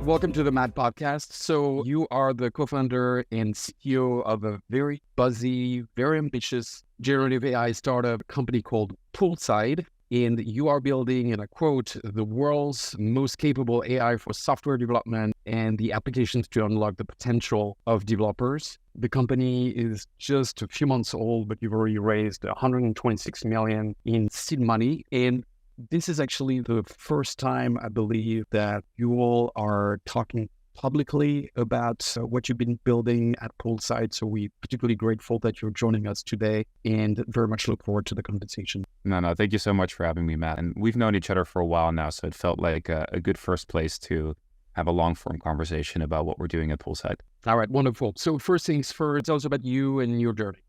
Welcome to the Matt podcast. So you are the co-founder and CTO of a very buzzy, very ambitious generative AI startup company called Poolside. And you are building, and I quote, the world's most capable AI for software development and the applications to unlock the potential of developers. The company is just a few months old, but you've already raised 126 million in seed money. And this is actually the first time, I believe, that you all are talking publicly about what you've been building at Poolside. So we're particularly grateful that you're joining us today and very much look forward to the conversation. No, thank you so much for having me, Matt. And we've known each other for a while now, so it felt like a good first place to have a long-form conversation about what we're doing at Poolside. All right, wonderful. So first things first, tell us about you and your journey.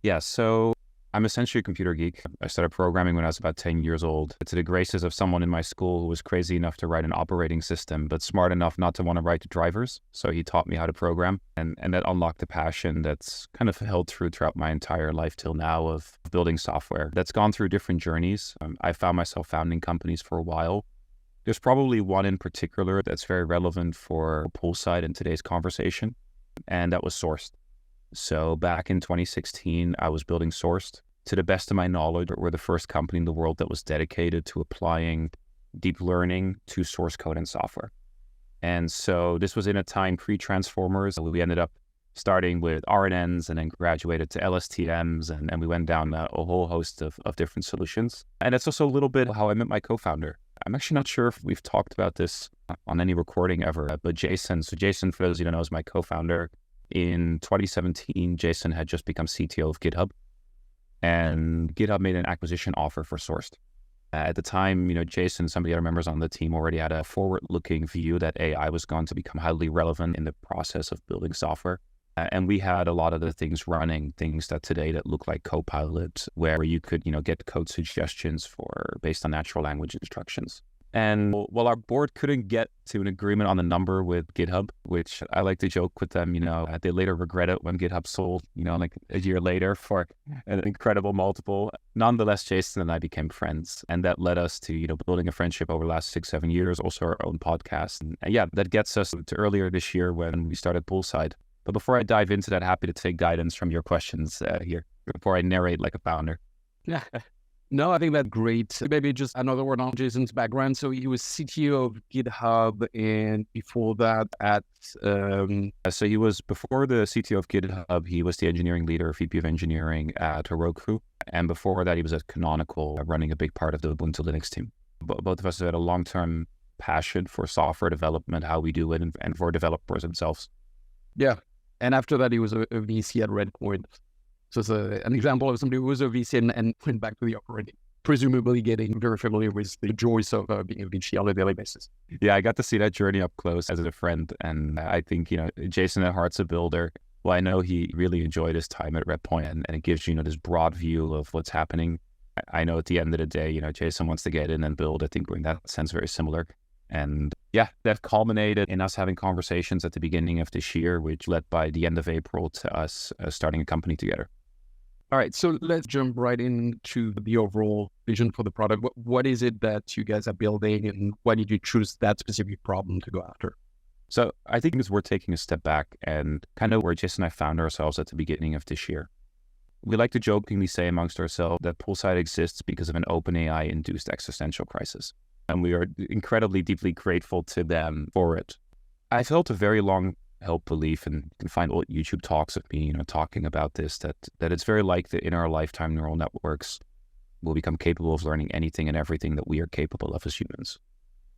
Yeah, so I'm essentially a computer geek. I started programming when I was about 10 years old, to the graces of someone in my school who was crazy enough to write an operating system, but smart enough not to want to write the drivers. So he taught me how to program, and that unlocked a passion that's kind of held true throughout my entire life till now of building software. That's gone through different journeys. I found myself founding companies for a while. There's probably one in particular that's very relevant for Poolside in today's conversation, and that was Sourced. So back in 2016, I was building Sourced. To the best of my knowledge, we're the first company in the world that was dedicated to applying deep learning to source code and software. And so this was in a time pre-transformers. We ended up starting with RNNs and then graduated to LSTMs, and we went down a whole host of different solutions. And that's also a little bit how I met my co-founder. I'm actually not sure if we've talked about this on any recording ever, but Jason, for those you don't know, is my co-founder. In 2017, Jason had just become CTO of GitHub. And GitHub made an acquisition offer for Sourced. At the time, Jason, some of the other members on the team already had a forward-looking view that AI was going to become highly relevant in the process of building software. And we had a lot of the things running, things that today that look like Copilot, where you could, get code suggestions based on natural language instructions. And while our board couldn't get to an agreement on the number with GitHub, which I like to joke with them, they later regret it when GitHub sold, like a year later for an incredible multiple. Nonetheless, Jason and I became friends, and that led us to, building a friendship over the last 6-7 years, also our own podcast. And yeah, that gets us to earlier this year when we started Poolside. But before I dive into that, happy to take guidance from your questions here before I narrate like a founder. Yeah. No, I think that's great. Maybe just another word on Jason's background. So he was CTO of GitHub, and before that So he was, before the CTO of GitHub, he was the engineering leader, VP of engineering at Heroku. And before that, he was at Canonical, running a big part of the Ubuntu Linux team. Both of us had a long-term passion for software development, how we do it, and for developers themselves. Yeah. And after that, he was a VC at Redpoint. So it's an example of somebody who was a VC and went back to the operating, presumably getting very familiar with the joys of being a VC on a daily basis. Yeah, I got to see that journey up close as a friend. And I think, Jason at heart's a builder. Well, I know he really enjoyed his time at Redpoint, and it gives you, this broad view of what's happening. I know at the end of the day, Jason wants to get in and build. I think we're in that sense very similar. And yeah, that culminated in us having conversations at the beginning of this year, which led by the end of April to us starting a company together. All right, so let's jump right into the overall vision for the product. What is it that you guys are building, and why did you choose that specific problem to go after? So I think we're taking a step back and kind of where Jason and I found ourselves at the beginning of this year. We like to jokingly say amongst ourselves that Poolside exists because of an OpenAI-induced existential crisis. And we are incredibly deeply grateful to them for it. I felt a very long held belief, and you can find old YouTube talks of me, talking about this, that it's very likely that in our lifetime neural networks will become capable of learning anything and everything that we are capable of as humans.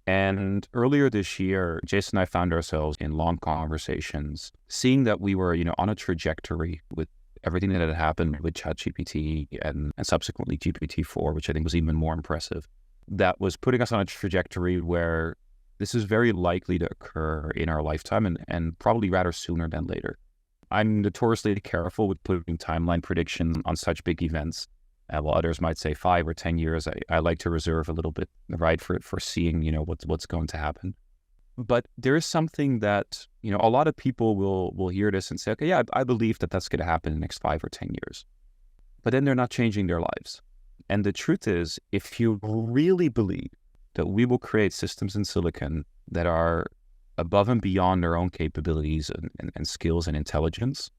And earlier this year, Jason and I found ourselves in long conversations, seeing that we were, on a trajectory with everything that had happened with ChatGPT and subsequently GPT-4, which I think was even more impressive, that was putting us on a trajectory where this is very likely to occur in our lifetime and probably rather sooner than later. I'm notoriously careful with putting timeline predictions on such big events. While others might say 5 or 10 years, I like to reserve a little bit the right for seeing, what's going to happen. But there is something that, a lot of people will hear this and say, okay, yeah, I believe that that's going to happen in the next 5 or 10 years. But then they're not changing their lives. And the truth is, if you really believe that we will create systems in silicon that are above and beyond their own capabilities and skills and intelligence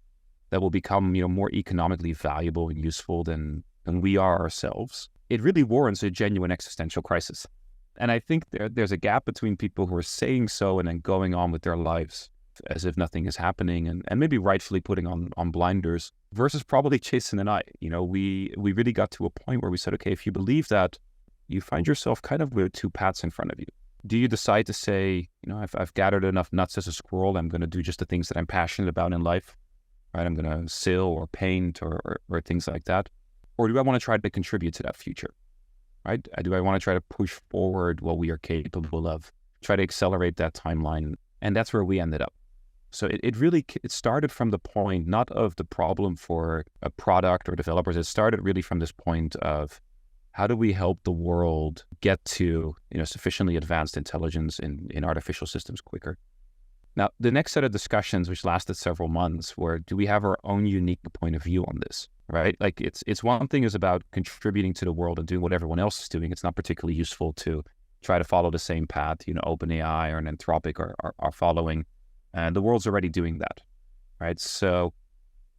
that will become, more economically valuable and useful than we are ourselves, it really warrants a genuine existential crisis. And I think there's a gap between people who are saying so and then going on with their lives as if nothing is happening and maybe rightfully putting on blinders versus probably Jason and I. We really got to a point where we said, okay, if you believe that, you find yourself kind of with two paths in front of you. Do you decide to say, I've gathered enough nuts as a squirrel, I'm going to do just the things that I'm passionate about in life, right? I'm going to sail or paint or things like that. Or do I want to try to contribute to that future, right? Do I want to try to push forward what we are capable of, try to accelerate that timeline? And that's where we ended up. So it started from the point, not of the problem for a product or developers. It started really from this point of how do we help the world get to, sufficiently advanced intelligence in artificial systems quicker? Now, the next set of discussions, which lasted several months, were, do we have our own unique point of view on this, right? Like it's one thing is about contributing to the world and doing what everyone else is doing. It's not particularly useful to try to follow the same path, OpenAI or an Anthropic are following. And the world's already doing that, right? So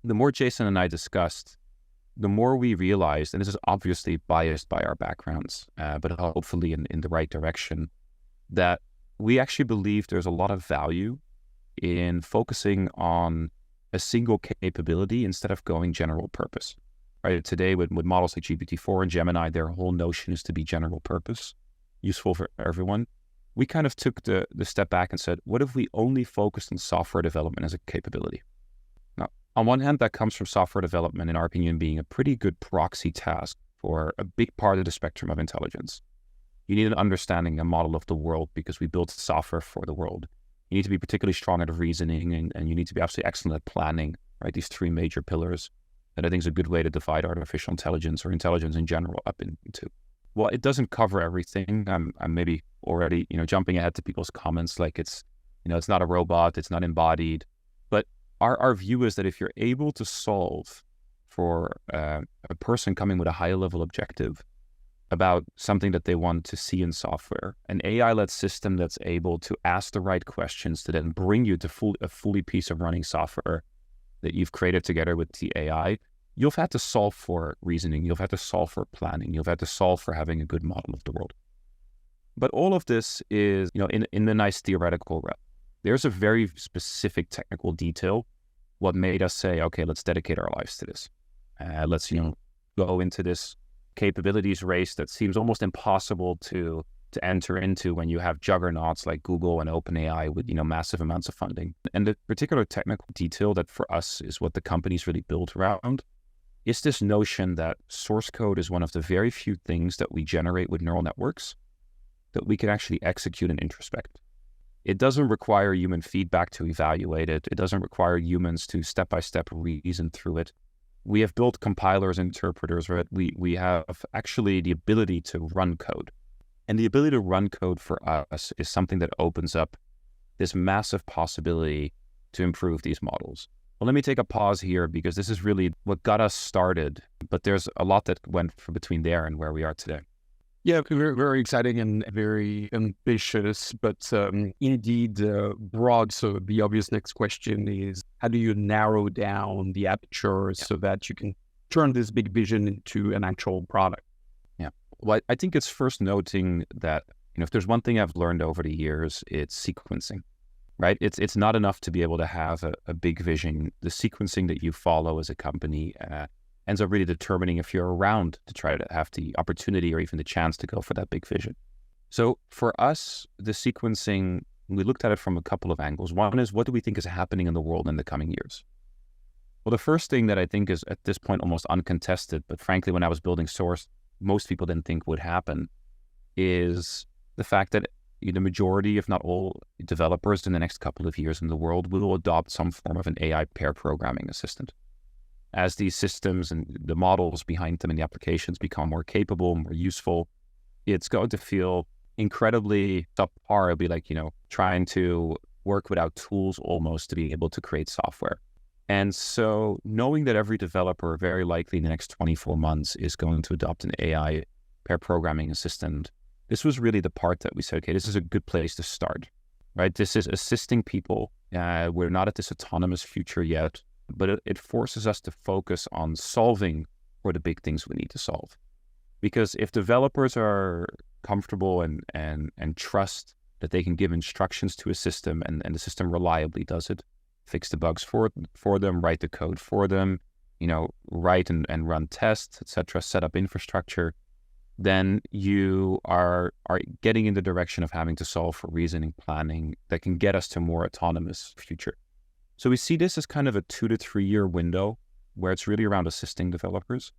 the more Jason and I discussed, the more we realized, and this is obviously biased by our backgrounds, but hopefully in the right direction, that we actually believe there's a lot of value in focusing on a single capability instead of going general purpose, right? Today with models like GPT-4 and Gemini, their whole notion is to be general purpose, useful for everyone. We kind of took the step back and said, what if we only focused on software development as a capability? Now, on one hand, that comes from software development, in our opinion, being a pretty good proxy task for a big part of the spectrum of intelligence. You need an understanding, a model of the world, because we built software for the world. You need to be particularly strong at reasoning, and you need to be absolutely excellent at planning, right? These three major pillars that I think is a good way to divide artificial intelligence or intelligence in general up into. Well, it doesn't cover everything. I'm maybe already, jumping ahead to people's comments, like it's not a robot, it's not embodied. But our view is that if you're able to solve for a person coming with a high level objective about something that they want to see in software, an AI-led system that's able to ask the right questions to then bring you to a fully piece of running software that you've created together with the AI, you've had to solve for reasoning, you've had to solve for planning, you've had to solve for having a good model of the world. But all of this is, in the nice theoretical realm. There's a very specific technical detail, what made us say, okay, let's dedicate our lives to this. Let's, go into this capabilities race that seems almost impossible to enter into when you have juggernauts like Google and OpenAI with, massive amounts of funding. And the particular technical detail that for us is what the company's really built around is this notion that source code is one of the very few things that we generate with neural networks that we can actually execute and introspect. It doesn't require human feedback to evaluate it. It doesn't require humans to step-by-step reason through it. We have built compilers, interpreters, right? We have actually the ability to run code. And the ability to run code for us is something that opens up this massive possibility to improve these models. Well, let me take a pause here because this is really what got us started, but there's a lot that went between there and where we are today. Yeah, very, very exciting and very ambitious, but indeed broad. So the obvious next question is, how do you narrow down the aperture so that you can turn this big vision into an actual product? Yeah, well, I think it's first noting that, if there's one thing I've learned over the years, it's sequencing, right? It's not enough to be able to have a big vision. The sequencing that you follow as a company ends up really determining if you're around to try to have the opportunity or even the chance to go for that big vision. So for us, the sequencing, we looked at it from a couple of angles. One is, what do we think is happening in the world in the coming years? Well, the first thing that I think is at this point almost uncontested, but frankly, when I was building Source, most people didn't think would happen, is the fact that the majority, if not all, developers in the next couple of years in the world will adopt some form of an AI pair programming assistant. As these systems and the models behind them and the applications become more capable, more useful, it's going to feel incredibly subpar. It'll be like, trying to work without tools almost to be able to create software. And so knowing that every developer very likely in the next 24 months is going to adopt an AI pair programming assistant, this was really the part that we said, okay, this is a good place to start. right? This is assisting people. We're not at this autonomous future yet, but it forces us to focus on solving for the big things we need to solve. Because if developers are comfortable and trust that they can give instructions to a system and the system reliably does it, fix the bugs for them, write the code for them, write and run tests, etc., set up infrastructure, then you are getting in the direction of having to solve for reasoning planning that can get us to a more autonomous future. So we see this as kind of a 2 to 3 year window where it's really around assisting developers.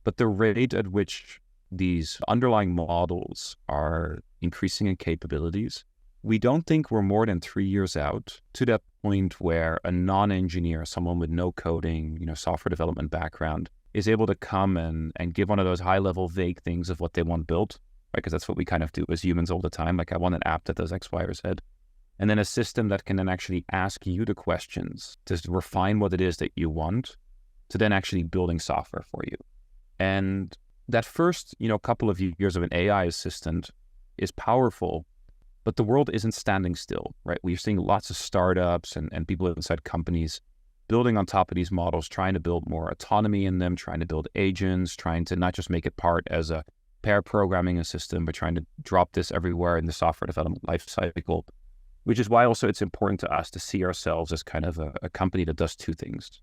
But the rate at which these underlying models are increasing in capabilities, we don't think we're more than 3 years out to that point where a non-engineer, someone with no coding, software development background, is able to come and give one of those high-level vague things of what they want built, right? Because that's what we kind of do as humans all the time. Like, I want an app that does X, Y, or Z. And then a system that can then actually ask you the questions to refine what it is that you want, to then actually building software for you. And that first, couple of years of an AI assistant is powerful, but the world isn't standing still, right? We're seeing lots of startups and people inside companies building on top of these models, trying to build more autonomy in them, trying to build agents, trying to not just make it part as a pair programming system, but trying to drop this everywhere in the software development lifecycle, which is why also it's important to us to see ourselves as kind of a company that does two things.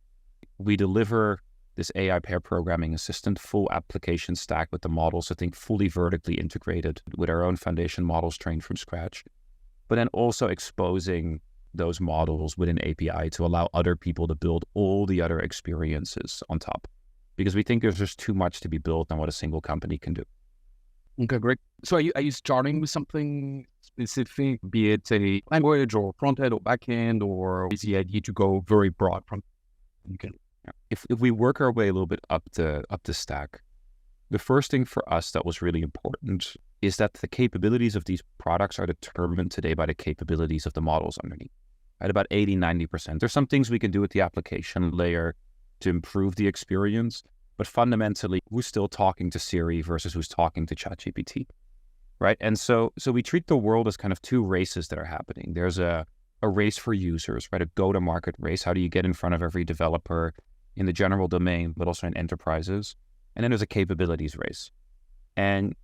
We deliver this AI pair programming assistant, full application stack with the models, I think fully vertically integrated with our own foundation models trained from scratch, but then also exposing those models with an API to allow other people to build all the other experiences on top. Because we think there's just too much to be built on what a single company can do. Okay, great. So are you starting with something specific, be it a language or front end or back end, or is the idea to go very broad from? Okay. If we work our way a little bit up the stack, the first thing for us that was really important is that the capabilities of these products are determined today by the capabilities of the models underneath, at about 80, 90%. There's some things we can do with the application layer to improve the experience, but fundamentally, who's still talking to Siri versus who's talking to ChatGPT, right? And so we treat the world as kind of two races that are happening. There's a race for users, right? A go-to-market race. How do you get in front of every developer in the general domain, but also in enterprises? And then there's a capabilities race. And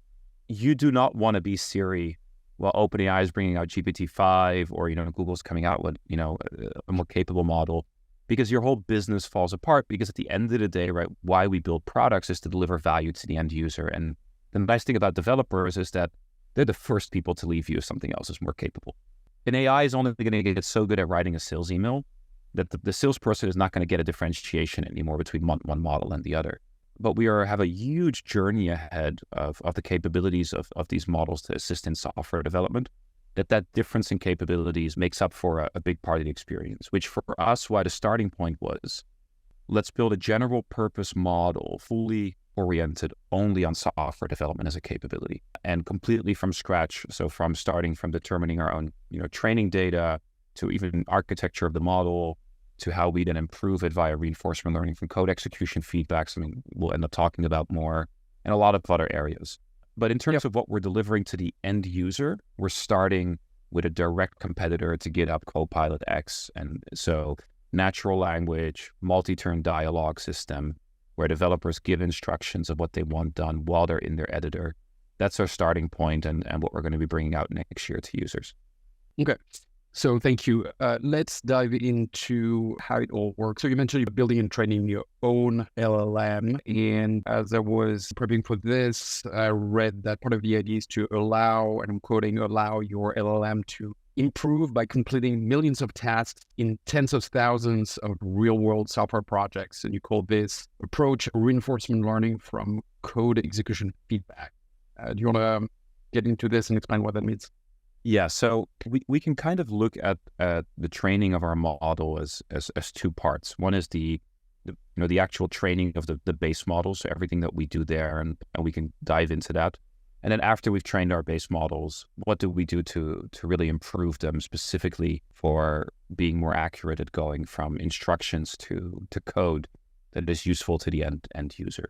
you do not want to be Siri while OpenAI is bringing out GPT-5 or, Google's coming out with, a more capable model, because your whole business falls apart. Because at the end of the day, right, why we build products is to deliver value to the end user. And the nice thing about developers is that they're the first people to leave you if something else is more capable. And AI is only going to get so good at writing a sales email that the salesperson is not going to get a differentiation anymore between one model and the other. But we have a huge journey ahead of the capabilities of these models to assist in software development, that difference in capabilities makes up for a big part of the experience, which for us, why the starting point was, let's build a general purpose model, fully oriented only on software development as a capability and completely from scratch. So from starting from determining our own, training data to even architecture of the model, to how we then improve it via reinforcement learning from code execution feedbacks. We'll end up talking about more, and a lot of other areas. But in terms of what we're delivering to the end user, we're starting with a direct competitor to GitHub Copilot X. And so natural language, multi-turn dialogue system, where developers give instructions of what they want done while they're in their editor. That's our starting point and what we're going to be bringing out next year to users. Okay. So thank you. Let's dive into how it all works. So you mentioned you're building and training your own LLM. And as I was prepping for this, I read that part of the idea is to allow, and I'm quoting, allow your LLM to improve by completing millions of tasks in tens of thousands of real-world software projects. And you call this approach reinforcement learning from code execution feedback. Do you want to get into this and explain what that means? Yeah, so we can kind of look at the training of our model as two parts. One is the actual training of the base models, so everything that we do there, and we can dive into that. And then after we've trained our base models, what do we do to really improve them specifically for being more accurate at going from instructions to code that is useful to the end user?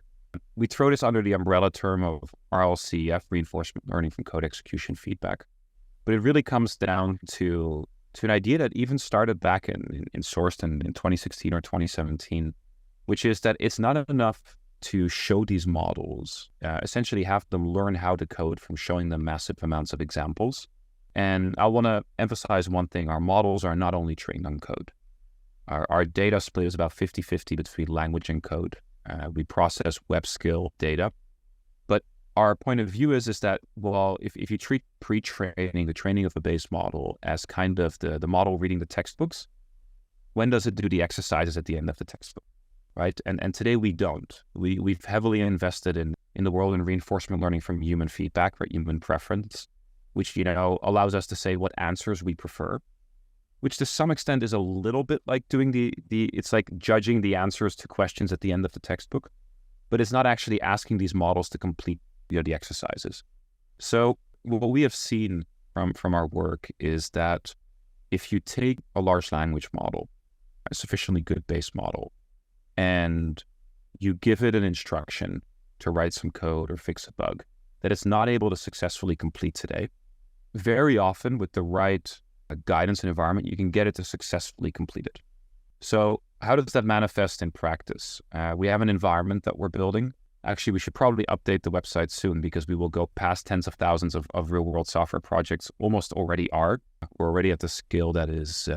We throw this under the umbrella term of RLCF, reinforcement learning from code execution feedback. But it really comes down to an idea that even started back in sourced in 2016 or 2017, which is that it's not enough to show these models, essentially have them learn how to code from showing them massive amounts of examples. And I want to emphasize one thing: our models are not only trained on code. Our data split is about 50-50 between language and code. We process web skill data. But our point of view is that, well, if you treat pre-training, the training of a base model, as kind of the model reading the textbooks, when does it do the exercises at the end of the textbook, right? And today we don't. We've heavily invested in the world in reinforcement learning from human feedback, or human preference, which, allows us to say what answers we prefer, which to some extent is a little bit like doing it's like judging the answers to questions at the end of the textbook, but it's not actually asking these models to complete the exercises. So what we have seen from our work is that if you take a large language model, a sufficiently good base model, and you give it an instruction to write some code or fix a bug that it's not able to successfully complete today, very often with the right guidance and environment, you can get it to successfully complete it. So how does that manifest in practice? We have an environment that we're building. Actually, we should probably update the website soon, because we will go past tens of thousands of real-world software projects, almost already are. We're already at the scale that is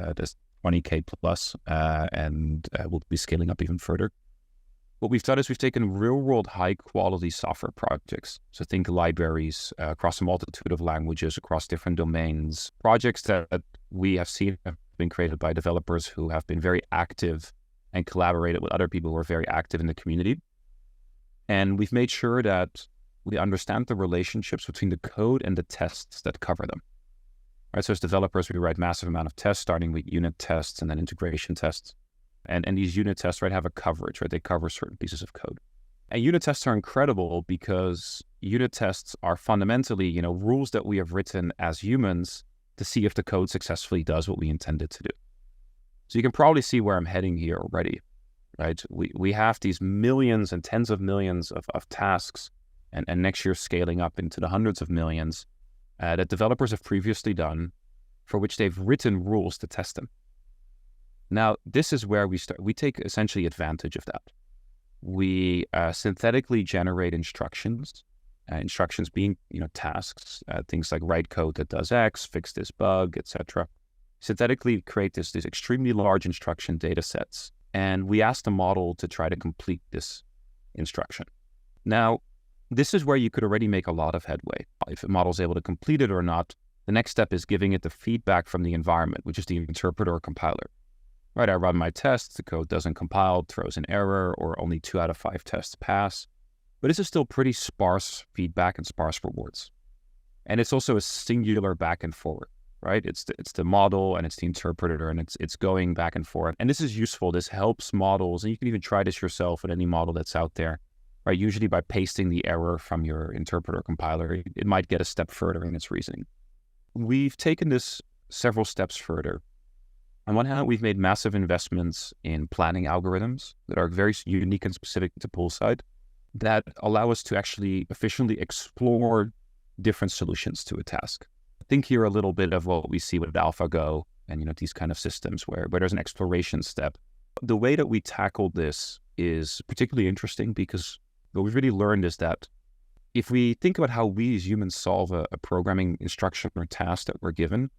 20K plus, and we'll be scaling up even further. What we've done is we've taken real-world high-quality software projects. So think libraries across a multitude of languages, across different domains, projects that we have seen have been created by developers who have been very active and collaborated with other people who are very active in the community. And we've made sure that we understand the relationships between the code and the tests that cover them. Right? So as developers, we write massive amount of tests, starting with unit tests and then integration tests. And these unit tests, right, have a coverage, right? They cover certain pieces of code. And unit tests are incredible because unit tests are fundamentally, rules that we have written as humans to see if the code successfully does what we intended to do. So you can probably see where I'm heading here already, right? We have these millions and tens of millions of tasks, and next year scaling up into the hundreds of millions that developers have previously done, for which they've written rules to test them. Now, this is where we start. We take essentially advantage of that. We synthetically generate instructions, instructions being, tasks, things like write code that does X, fix this bug, etc. Synthetically create these extremely large instruction data sets, and we ask the model to try to complete this instruction. Now, this is where you could already make a lot of headway. If a model is able to complete it or not, the next step is giving it the feedback from the environment, which is the interpreter or compiler. Right, I run my tests, the code doesn't compile, throws an error, or only 2 out of 5 tests pass. But this is still pretty sparse feedback and sparse rewards. And it's also a singular back and forward, right? It's the model and it's the interpreter, and it's going back and forth. And this is useful. This helps models, and you can even try this yourself with any model that's out there, right? Usually by pasting the error from your interpreter or compiler, it might get a step further in its reasoning. We've taken this several steps further. On one hand, we've made massive investments in planning algorithms that are very unique and specific to Poolside that allow us to actually efficiently explore different solutions to a task. Think here a little bit of what we see with AlphaGo and these kind of systems where there's an exploration step. The way that we tackled this is particularly interesting because what we've really learned is that if we think about how we as humans solve a programming instruction or task that we're given,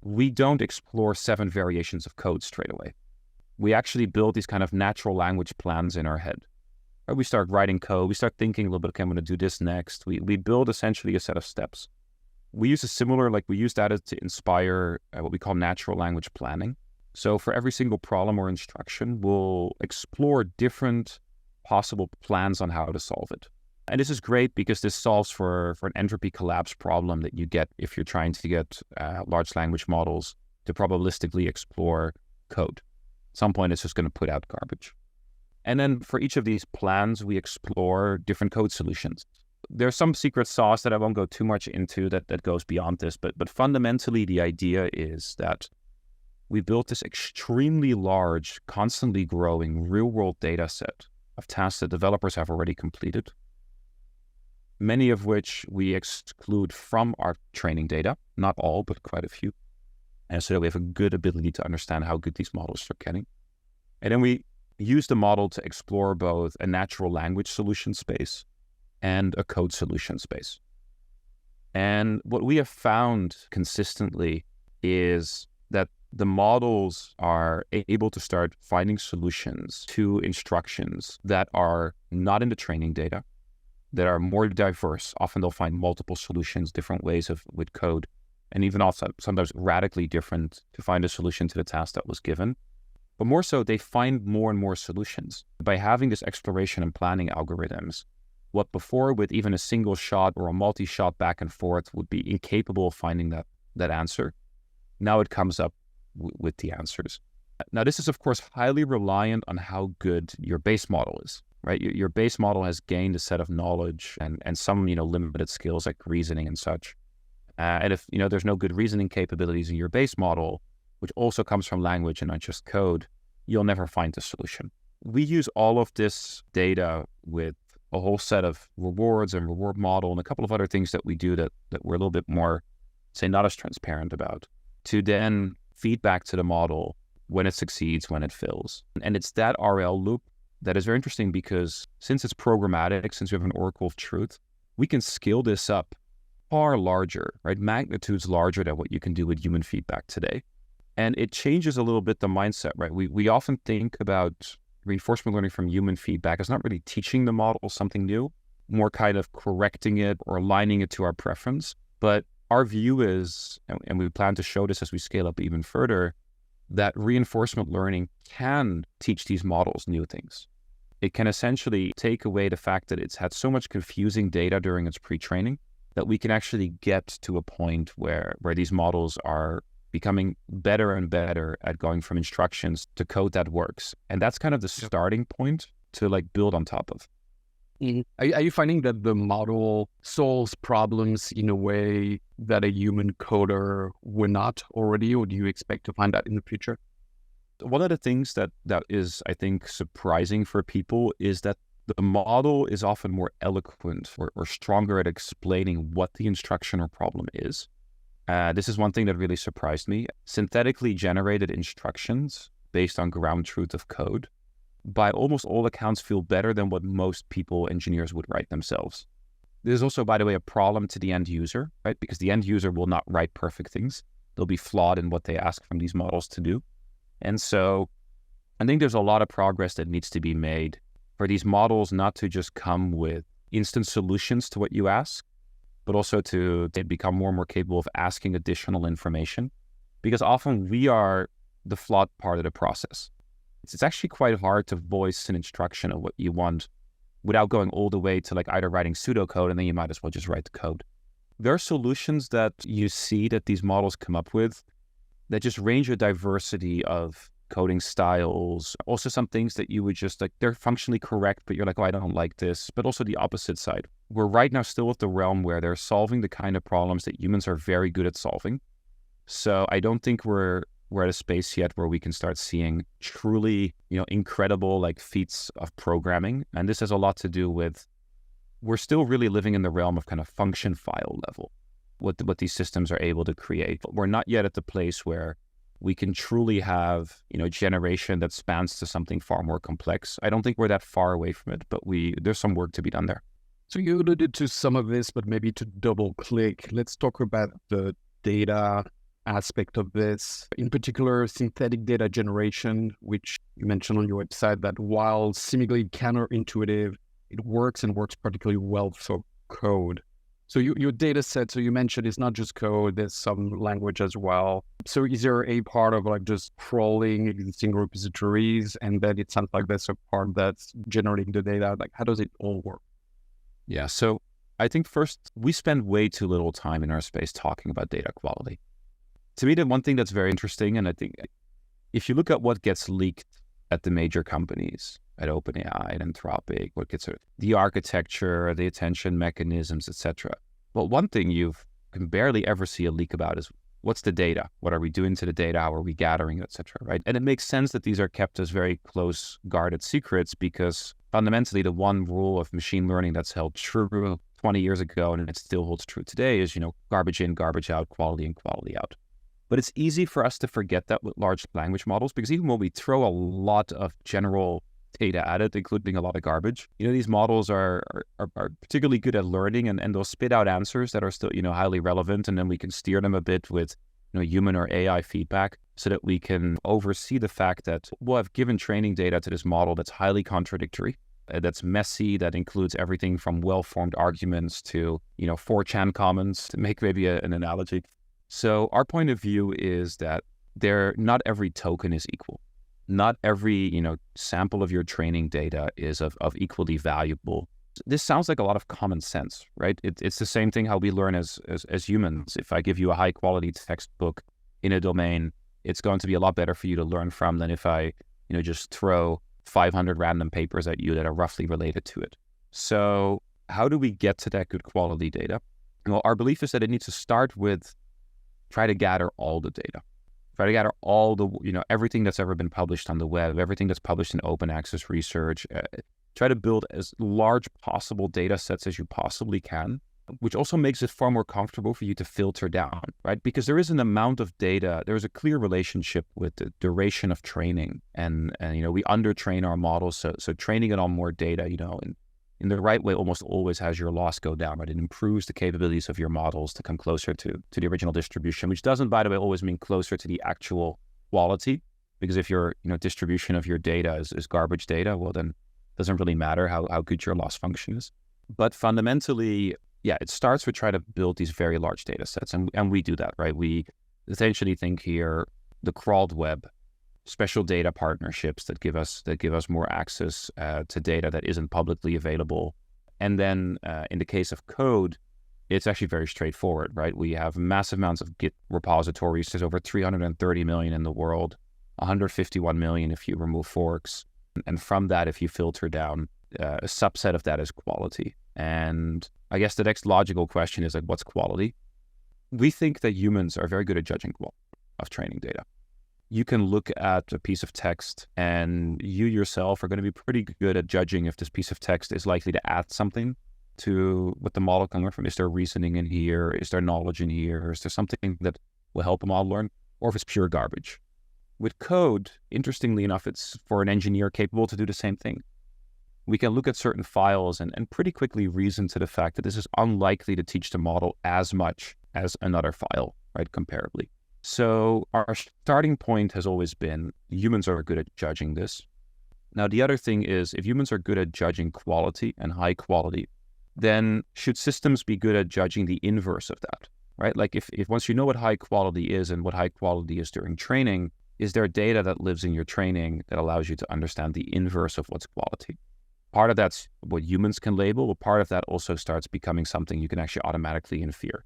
we don't explore 7 variations of code straight away. We actually build these kind of natural language plans in our head. Right? We start writing code, we start thinking a little bit, okay, I'm going to do this next. We build essentially a set of steps. We use we use that to inspire what we call natural language planning. So for every single problem or instruction, we'll explore different possible plans on how to solve it. And this is great because this solves for an entropy collapse problem that you get if you're trying to get large language models to probabilistically explore code. At some point, it's just going to put out garbage. And then for each of these plans, we explore different code solutions. There's some secret sauce that I won't go too much into that goes beyond this, but fundamentally, the idea is that we built this extremely large, constantly growing real-world data set of tasks that developers have already completed. many of which we exclude from our training data, not all, but quite a few. And so that we have a good ability to understand how good these models are getting. And then we use the model to explore both a natural language solution space and a code solution space. And what we have found consistently is that the models are able to start finding solutions to instructions that are not in the training data, that are more diverse. Often they'll find multiple solutions, different ways with code, and even also sometimes radically different to find a solution to the task that was given. But more so, they find more and more solutions. By having this exploration and planning algorithms, what before with even a single shot or a multi-shot back and forth would be incapable of finding that answer, now it comes up with the answers. Now, this is, of course, highly reliant on how good your base model is, right? Your base model has gained a set of knowledge and some, limited skills like reasoning and such. And if, there's no good reasoning capabilities in your base model, which also comes from language and not just code, you'll never find the solution. We use all of this data with a whole set of rewards and reward model and a couple of other things that we do that we're a little bit more, say, not as transparent about, to then feed back to the model when it succeeds, when it fails. And it's that RL loop that is very interesting because since it's programmatic, since we have an oracle of truth, we can scale this up far larger, right? Magnitudes larger than what you can do with human feedback today. And it changes a little bit the mindset, right? We often think about reinforcement learning from human feedback as not really teaching the model something new, more kind of correcting it or aligning it to our preference. But our view is, and we plan to show this as we scale up even further, that reinforcement learning can teach these models new things. It can essentially take away the fact that it's had so much confusing data during its pre-training that we can actually get to a point where these models are becoming better and better at going from instructions to code that works. And that's kind of the starting point to build on top of. Mm-hmm. Are you finding that the model solves problems in a way that a human coder would not already, or do you expect to find that in the future? One of the things that is, I think, surprising for people is that the model is often more eloquent or stronger at explaining what the instruction or problem is. This is one thing that really surprised me. Synthetically generated instructions based on ground truth of code, by almost all accounts, feel better than what most people, engineers, would write themselves. There's also, by the way, a problem to the end user, right? Because the end user will not write perfect things. They'll be flawed in what they ask from these models to do. And so I think there's a lot of progress that needs to be made for these models not to just come with instant solutions to what you ask, but also to become more and more capable of asking additional information. Because often we are the flawed part of the process. It's actually quite hard to voice an instruction of what you want without going all the way to either writing pseudocode, and then you might as well just write the code. There are solutions that you see that these models come up with that just range a diversity of coding styles. Also some things that you would just they're functionally correct, but you're like, oh, I don't like this. But also the opposite side. We're right now still at the realm where they're solving the kind of problems that humans are very good at solving. So I don't think we're at a space yet where we can start seeing truly, incredible feats of programming. And this has a lot to do with, we're still really living in the realm of kind of function file level, what these systems are able to create. But we're not yet at the place where we can truly have, generation that spans to something far more complex. I don't think we're that far away from it, but there's some work to be done there. So you alluded to some of this, but maybe to double click, let's talk about the data aspect of this, in particular synthetic data generation, which you mentioned on your website that while seemingly counterintuitive, it works and works particularly well for code. So your data set, so you mentioned it's not just code, there's some language as well. So is there a part of just crawling existing repositories and then it sounds like there's a part that's generating the data? How does it all work? Yeah, so I think first, we spend way too little time in our space talking about data quality. To me, the one thing that's very interesting, and I think if you look at what gets leaked at the major companies, at OpenAI and Anthropic, what gets the architecture, the attention mechanisms, etc. But one thing you can barely ever see a leak about is what's the data? What are we doing to the data? How are we gathering it, etc. Right? And it makes sense that these are kept as very close guarded secrets because fundamentally the one rule of machine learning that's held true 20 years ago, and it still holds true today, is, garbage in, garbage out, quality in, quality out. But it's easy for us to forget that with large language models, because even when we throw a lot of general data at it, including a lot of garbage, these models are particularly good at learning, and they'll spit out answers that are still, highly relevant. And then we can steer them a bit with, human or AI feedback, so that we can oversee the fact that we'll have given training data to this model that's highly contradictory, that's messy, that includes everything from well-formed arguments to, 4chan comments, to make maybe an analogy. So our point of view is that not every token is equal. Not every, sample of your training data is of equally valuable. This sounds like a lot of common sense, right? It's the same thing how we learn as humans. If I give you a high quality textbook in a domain, it's going to be a lot better for you to learn from than if I, just throw 500 random papers at you that are roughly related to it. So how do we get to that good quality data? Well, our belief is that it needs to start with try to gather all the data. Try to gather all the, everything that's ever been published on the web, everything that's published in open access research. Try to build as large possible data sets as you possibly can, which also makes it far more comfortable for you to filter down, right? Because there is an amount of data, there is a clear relationship with the duration of training. And we undertrain our models. So training it on more data, in the right way almost always has your loss go down, right? It improves the capabilities of your models to come closer to the original distribution, which doesn't, by the way, always mean closer to the actual quality. Because if your distribution of your data is garbage data, well, then it doesn't really matter how good your loss function is. But fundamentally, it starts with trying to build these very large data sets. And we do that, right? We essentially think here the crawled web, special data partnerships that give us more access to data that isn't publicly available. And then in the case of code, it's actually very straightforward, right? We have massive amounts of Git repositories. There's over 330 million in the world, 151 million if you remove forks. And from that, if you filter down, a subset of that is quality. And I guess the next logical question is, what's quality? We think that humans are very good at judging quality of training data. You can look at a piece of text and you yourself are going to be pretty good at judging if this piece of text is likely to add something to what the model can learn from. Is there reasoning in here? Is there knowledge in here? Or is there something that will help a model learn? Or if it's pure garbage. With code, interestingly enough, it's for an engineer capable to do the same thing. We can look at certain files and pretty quickly reason to the fact that this is unlikely to teach the model as much as another file, right, comparably. So our starting point has always been humans are good at judging this. Now, the other thing is, if humans are good at judging quality and high quality, then should systems be good at judging the inverse of that, right? Like if once you know what high quality is and what high quality is during training, is there data that lives in your training that allows you to understand the inverse of what's quality? Part of that's what humans can label, but part of that also starts becoming something you can actually automatically infer.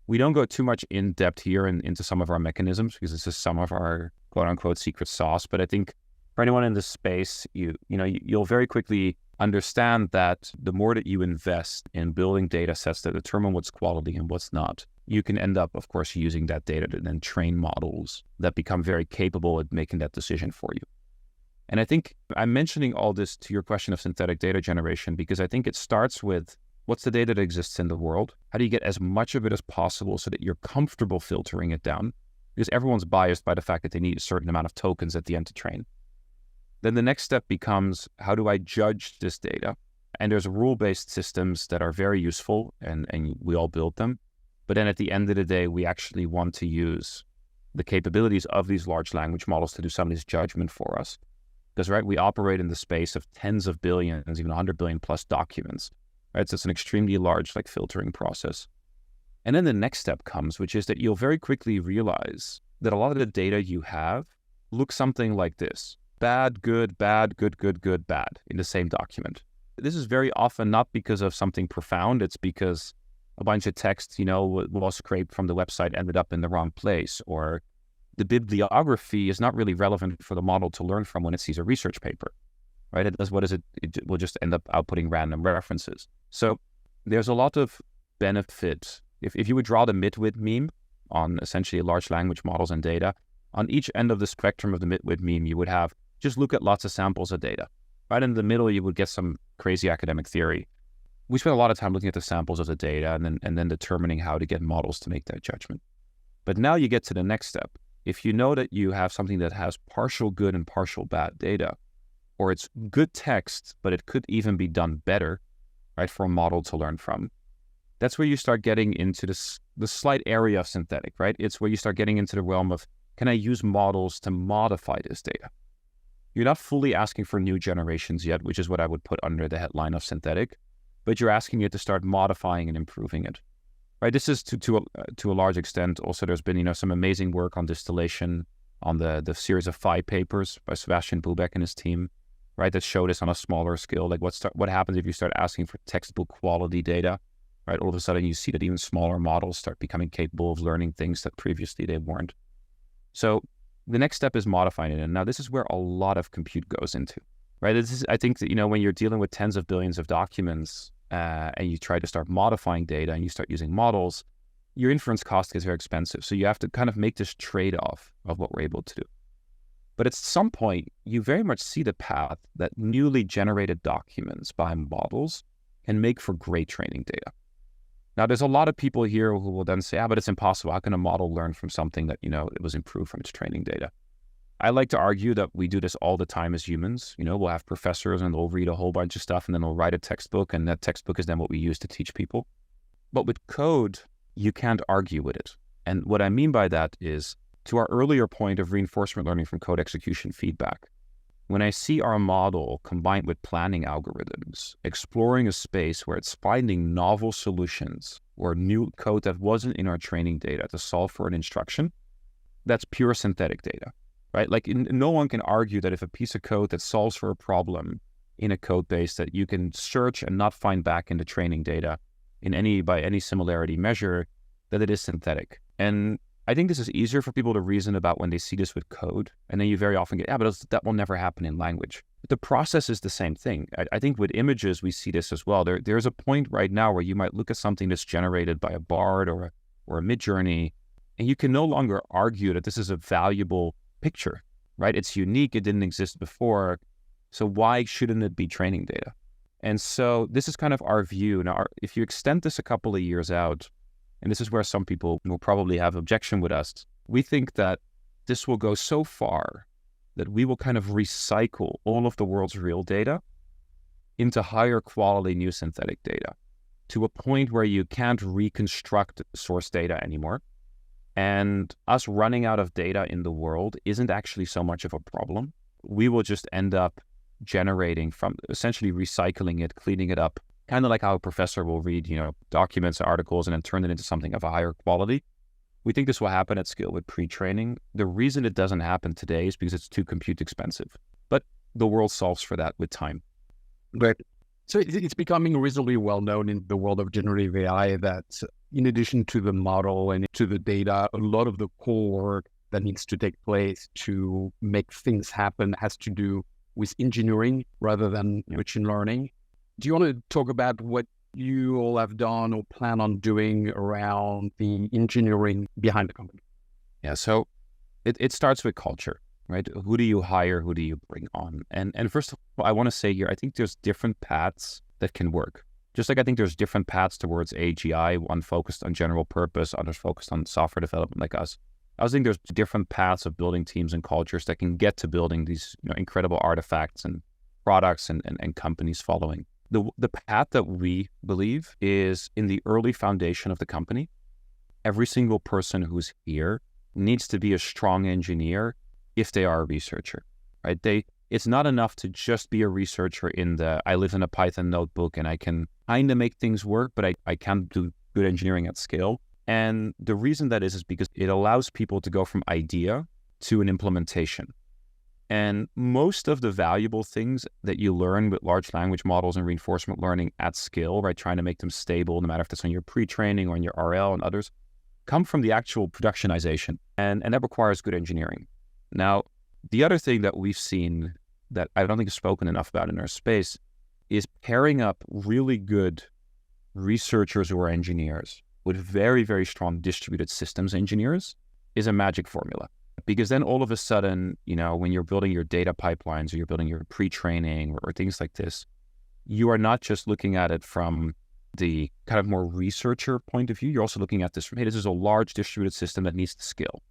We don't go too much in depth here into some of our mechanisms because this is some of our quote unquote secret sauce. But I think for anyone in this space, you'll very quickly understand that the more that you invest in building data sets that determine what's quality and what's not, you can end up, of course, using that data to then train models that become very capable at making that decision for you. And I think I'm mentioning all this to your question of synthetic data generation because I think it starts with what's the data that exists in the world? How do you get as much of it as possible so that you're comfortable filtering it down? Because everyone's biased by the fact that they need a certain amount of tokens at the end to train. Then the next step becomes, how do I judge this data? And there's rule-based systems that are very useful and we all build them. But then at the end of the day, we actually want to use the capabilities of these large language models to do some of this judgment for us. Because, right, we operate in the space of tens of billions, even 100 billion plus documents. Right, so it's an extremely large filtering process. And then the next step comes, which is that you'll very quickly realize that a lot of the data you have looks something like this. Bad, good, bad, good, good, good, bad in the same document. This is very often not because of something profound. It's because a bunch of text, was scraped from the website, ended up in the wrong place, or the bibliography is not really relevant for the model to learn from when it sees a research paper. Right? It will just end up outputting random references. So there's a lot of benefit. If you would draw the midwit meme on essentially large language models and data, on each end of the spectrum of the midwit meme, you would have just look at lots of samples of data. Right in the middle, you would get some crazy academic theory. we spend a lot of time looking at the samples of the data and then determining how to get models to make that judgment. But now you get to the next step. If you know that you have something that has partial good and partial bad data, or it's good text, but it could even be done better, right, for a model to learn from, that's where you start getting into the slight area of synthetic, right? It's where you start getting into the realm of, can I use models to modify this data? You're not fully asking for new generations yet, which is what I would put under the headline of synthetic, but you're asking it to start modifying and improving it. Right, this is to a large extent. Also, there's been some amazing work on distillation on the series of 5 papers by Sebastian Bubeck and his team, right, that show this on a smaller scale. Like what happens if you start asking for textbook quality data, right? All of a sudden, you see that even smaller models start becoming capable of learning things that previously they weren't. So the next step is modifying it, and now this is where a lot of compute goes into, right? This is, I think that when you're dealing with tens of billions of documents. And you try to start modifying data and you start using models, your inference cost gets very expensive. So you have to kind of make this trade-off of what we're able to do. But at some point, you very much see the path that newly generated documents by models can make for great training data. Now, there's a lot of people here who will then say, but it's impossible. How can a model learn from something that, it was improved from its training data? I like to argue that we do this all the time as humans. We'll have professors and they'll read a whole bunch of stuff and then they'll write a textbook, and that textbook is then what we use to teach people. But with code, you can't argue with it. And what I mean by that is, to our earlier point of reinforcement learning from code execution feedback, when I see our model combined with planning algorithms, exploring a space where it's finding novel solutions or new code that wasn't in our training data to solve for an instruction, that's pure synthetic data. Right? Like no one can argue that if a piece of code that solves for a problem in a code base that you can search and not find back in the training data by any similarity measure, that it is synthetic. And I think this is easier for people to reason about when they see this with code. And then you very often get, but that will never happen in language. But the process is the same thing. I think with images, we see this as well. There's a point right now where you might look at something that's generated by a Bard or a Midjourney, and you can no longer argue that this is a valuable picture, right? It's unique. It didn't exist before. So why shouldn't it be training data? And so this is kind of our view. Now, if you extend this a couple of years out, and this is where some people will probably have objection with us, we think that this will go so far that we will kind of recycle all of the world's real data into higher quality new synthetic data to a point where you can't reconstruct source data anymore. And us running out of data in the world isn't actually so much of a problem. We will just end up generating from essentially recycling it, cleaning it up, kind of like how a professor will read, documents, articles, and then turn it into something of a higher quality. We think this will happen at scale with pre-training. The reason it doesn't happen today is because it's too compute expensive. But the world solves for that with time. Right. So it's becoming reasonably well known in the world of generative AI that in addition to the model and to the data, a lot of the core work that needs to take place to make things happen has to do with engineering rather than machine learning. Do you want to talk about what you all have done or plan on doing around the engineering behind the company? Yeah, so it starts with culture, right? Who do you hire? Who do you bring on? And first of all, I want to say here, I think there's different paths that can work. Just like I think there's different paths towards AGI, one focused on general purpose, others focused on software development like us. I think there's different paths of building teams and cultures that can get to building these incredible artifacts and products and companies following. The path that we believe is in the early foundation of the company. Every single person who's here needs to be a strong engineer if they are a researcher, right? It's not enough to just be a researcher I live in a Python notebook and I can kind of make things work, but I can't do good engineering at scale. And the reason that is because it allows people to go from idea to an implementation. And most of the valuable things that you learn with large language models and reinforcement learning at scale, right, trying to make them stable, no matter if that's on your pre-training or on your RL and others, come from the actual productionization. And that requires good engineering. Now, the other thing that we've seen that I don't think is spoken enough about in our space is pairing up really good researchers who are engineers with very, very strong distributed systems engineers is a magic formula. Because then all of a sudden, when you're building your data pipelines or you're building your pre-training or things like this, you are not just looking at it from the kind of more researcher point of view. You're also looking at this from, hey, this is a large distributed system that needs to scale.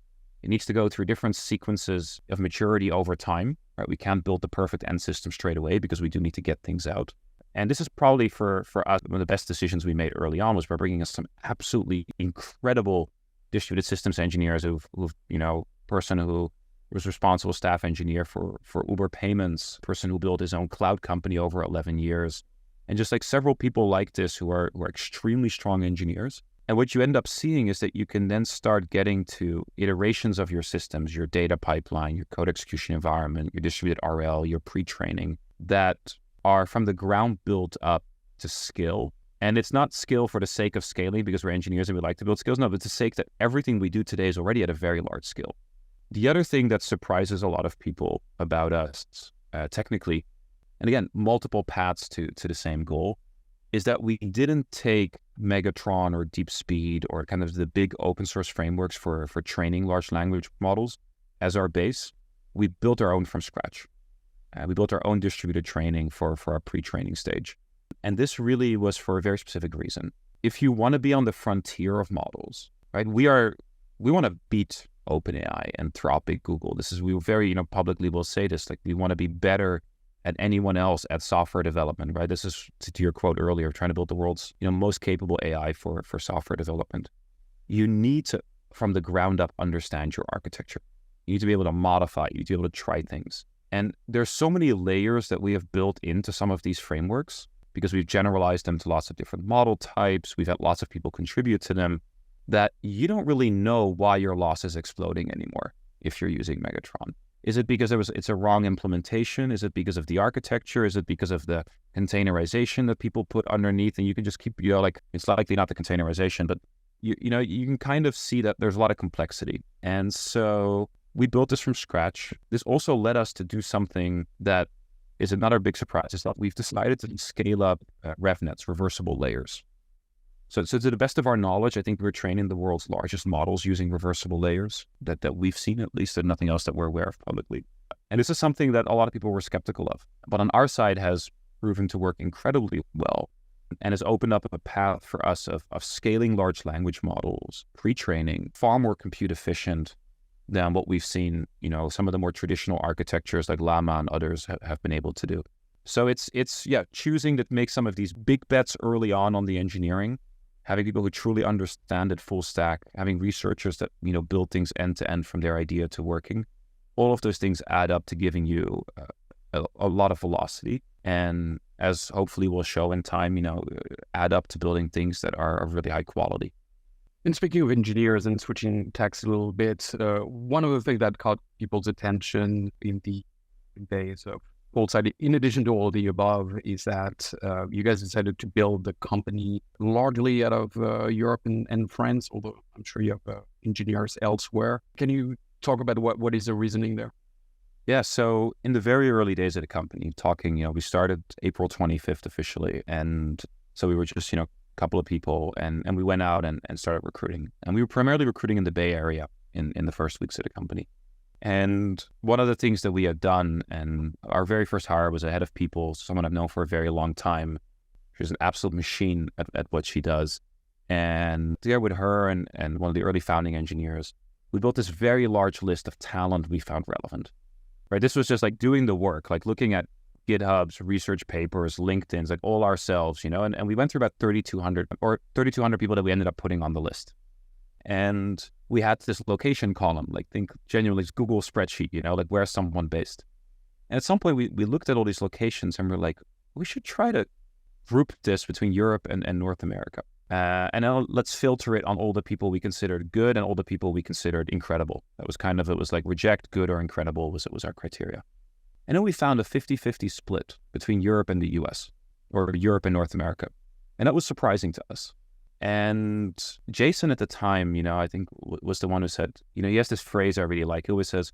It needs to go through different sequences of maturity over time, right? We can't build the perfect end system straight away because we do need to get things out. And this is probably for us, one of the best decisions we made early on was by bringing us some absolutely incredible distributed systems engineers person who was responsible staff engineer for Uber Payments, person who built his own cloud company over 11 years. And just like several people like this who are extremely strong engineers. And what you end up seeing is that you can then start getting to iterations of your systems, your data pipeline, your code execution environment, your distributed RL, your pre-training that are from the ground built up to scale. And it's not skill for the sake of scaling because we're engineers and we like to build skills. No, but it's the sake that everything we do today is already at a very large scale. The other thing that surprises a lot of people about us technically, and again, multiple paths to the same goal, is that we didn't take Megatron or DeepSpeed or kind of the big open source frameworks for training large language models as our base. We built our own from scratch. We built our own distributed training for our pre-training stage. And this really was for a very specific reason. If you want to be on the frontier of models, right, we want to beat OpenAI, Anthropic, Google. We very, publicly will say this, like we want to be better at anyone else at software development, right? This is to your quote earlier, trying to build the world's, most capable AI for software development. You need to, from the ground up, understand your architecture. You need to be able to modify, you need to be able to try things. And there's so many layers that we have built into some of these frameworks because we've generalized them to lots of different model types. We've had lots of people contribute to them that you don't really know why your loss is exploding anymore if you're using Megatron. Is it because it's a wrong implementation? Is it because of the architecture? Is it because of the containerization that people put underneath? And you can just keep, it's likely not the containerization, but you can kind of see that there's a lot of complexity. And so we built this from scratch. This also led us to do something that is another big surprise. Is that we've decided to scale up RevNets, reversible layers. So to the best of our knowledge, I think we're training the world's largest models using reversible layers that we've seen, at least, and nothing else that we're aware of publicly. And this is something that a lot of people were skeptical of, but on our side has proven to work incredibly well and has opened up a path for us of scaling large language models, pre-training, far more compute efficient than what we've seen, some of the more traditional architectures like Llama and others have been able to do. So it's choosing to make some of these big bets early on the engineering, having people who truly understand it full stack, having researchers that, build things end to end from their idea to working. All of those things add up to giving you a lot of velocity. And as hopefully we'll show in time, add up to building things that are of really high quality. And speaking of engineers and switching tacks a little bit, one of the things that caught people's attention in the days of Poolside, in addition to all the above, is that you guys decided to build the company largely out of Europe and France, although I'm sure you have engineers elsewhere. Can you talk about what is the reasoning there? Yeah, so in the very early days of the company, we started April 25th officially. And so we were just, a couple of people and we went out and started recruiting. And we were primarily recruiting in the Bay Area in the first weeks of the company. And one of the things that we had done, and our very first hire was a head of people, someone I've known for a very long time. She's an absolute machine at what she does. And together with her and one of the early founding engineers, we built this very large list of talent we found relevant. Right? This was just like doing the work, like looking at GitHubs, research papers, LinkedIn's, like all ourselves, and we went through about 3,200 people that we ended up putting on the list. And we had this location column, like think genuinely Google spreadsheet, like where's someone based. And at some point we looked at all these locations and we're like, we should try to group this between Europe and North America. And now let's filter it on all the people we considered good and all the people we considered incredible. It was like reject, good, or incredible was our criteria. And then we found a 50-50 split between Europe and the US, or Europe and North America. And that was surprising to us. And Jason at the time, I think was the one who said, he has this phrase I really like. He always says,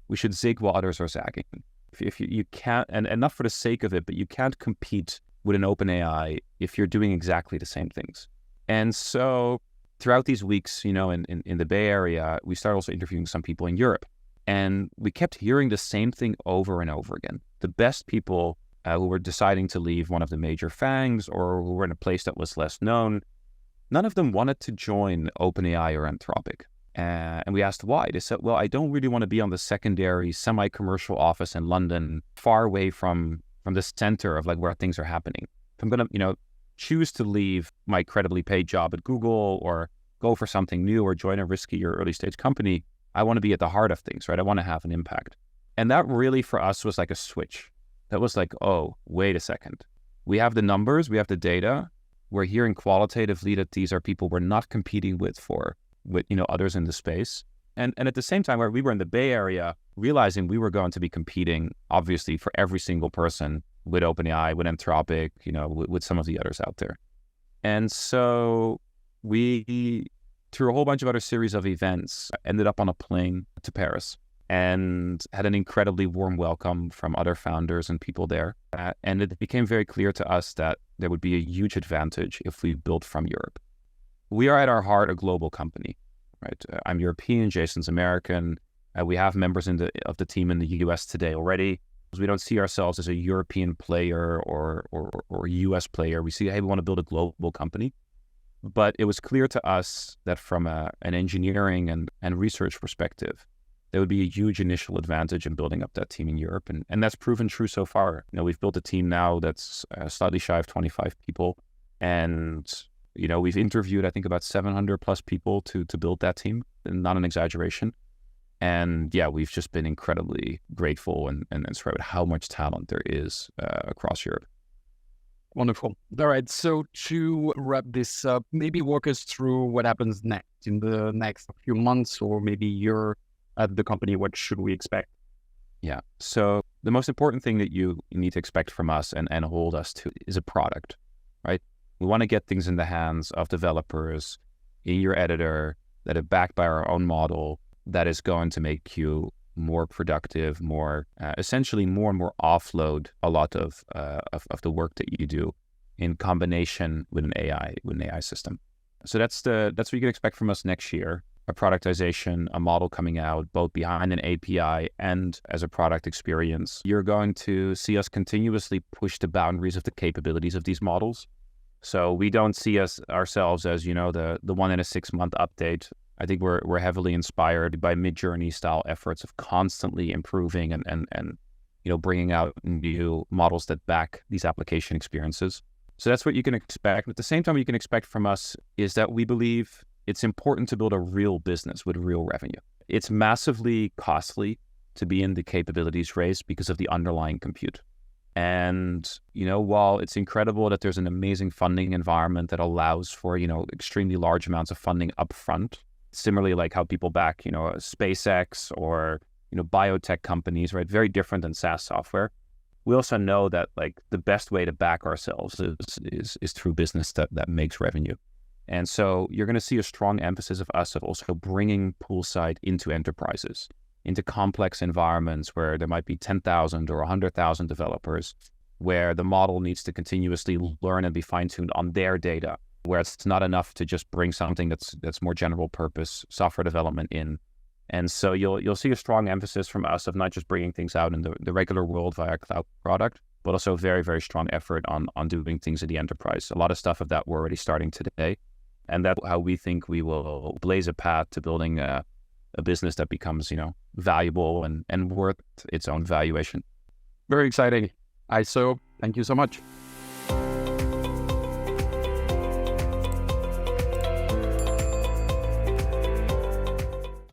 we should zig while others are zagging. If you can't, and not for the sake of it, but you can't compete with an OpenAI if you're doing exactly the same things. And so throughout these weeks, in the Bay Area, we started also interviewing some people in Europe. And we kept hearing the same thing over and over again. The best people who were deciding to leave one of the major FANGs or who were in a place that was less known, none of them wanted to join OpenAI or Anthropic. And we asked why. They said, well, I don't really want to be on the secondary semi-commercial office in London, far away from the center of like where things are happening. If I'm going to, choose to leave my credibly paid job at Google or go for something new or join a risky or early stage company, I want to be at the heart of things, right? I want to have an impact. And that really for us was like a switch. That was like, oh, wait a second. We have the numbers, we have the data. We're hearing qualitatively that these are people we're not competing with others in the space. And at the same time, where we were in the Bay Area, realizing we were going to be competing, obviously, for every single person with OpenAI, with Anthropic, with some of the others out there. And so we, through a whole bunch of other series of events, ended up on a plane to Paris and had an incredibly warm welcome from other founders and people there. And it became very clear to us that there would be a huge advantage if we built from Europe. We are at our heart a global company, right? I'm European, Jason's American. We have members of the team in the US today already. We don't see ourselves as a European player or a US player. We see, hey, we want to build a global company. But it was clear to us that from an engineering and research perspective, there would be a huge initial advantage in building up that team in Europe. And that's proven true so far. We've built a team now that's slightly shy of 25 people. And, we've interviewed, I think, about 700 plus people to build that team, not an exaggeration. And yeah, we've just been incredibly grateful and inspired with how much talent there is across Europe. Wonderful. All right. So to wrap this up, maybe walk us through what happens next in the next few months or maybe year at the company. What should we expect? Yeah. So the most important thing that you need to expect from us and hold us to is a product, right? We want to get things in the hands of developers in your editor that are backed by our own model that is going to make you more productive, essentially more and more offload a lot of the work that you do in combination with an AI system. So that's what you can expect from us next year. A productization, a model coming out, both behind an API and as a product experience. You're going to see us continuously push the boundaries of the capabilities of these models. So we don't see ourselves as, the 1 in a 6 month update. I think we're heavily inspired by Mid-Journey style efforts of constantly improving and bringing out new models that back these application experiences. So that's what you can expect. At the same time, what you can expect from us is that we believe it's important to build a real business with real revenue. It's massively costly to be in the capabilities race because of the underlying compute. And, while it's incredible that there's an amazing funding environment that allows for, extremely large amounts of funding upfront, similarly like how people back, SpaceX or, biotech companies, right? Very different than SaaS software. We also know that like the best way to back ourselves is through business that makes revenue. And so you're going to see a strong emphasis of us of also bringing Poolside into enterprises, into complex environments where there might be 10,000 or 100,000 developers, where the model needs to continuously learn and be fine-tuned on their data, where it's not enough to just bring something that's more general purpose software development in. And so you'll see a strong emphasis from us of not just bringing things out in the regular world via cloud product, but also very, very strong effort on doing things in the enterprise. A lot of stuff of that we're already starting today. And that's how we think we will blaze a path to building a business that becomes, valuable and worth its own valuation. Very exciting. Eiso, thank you so much.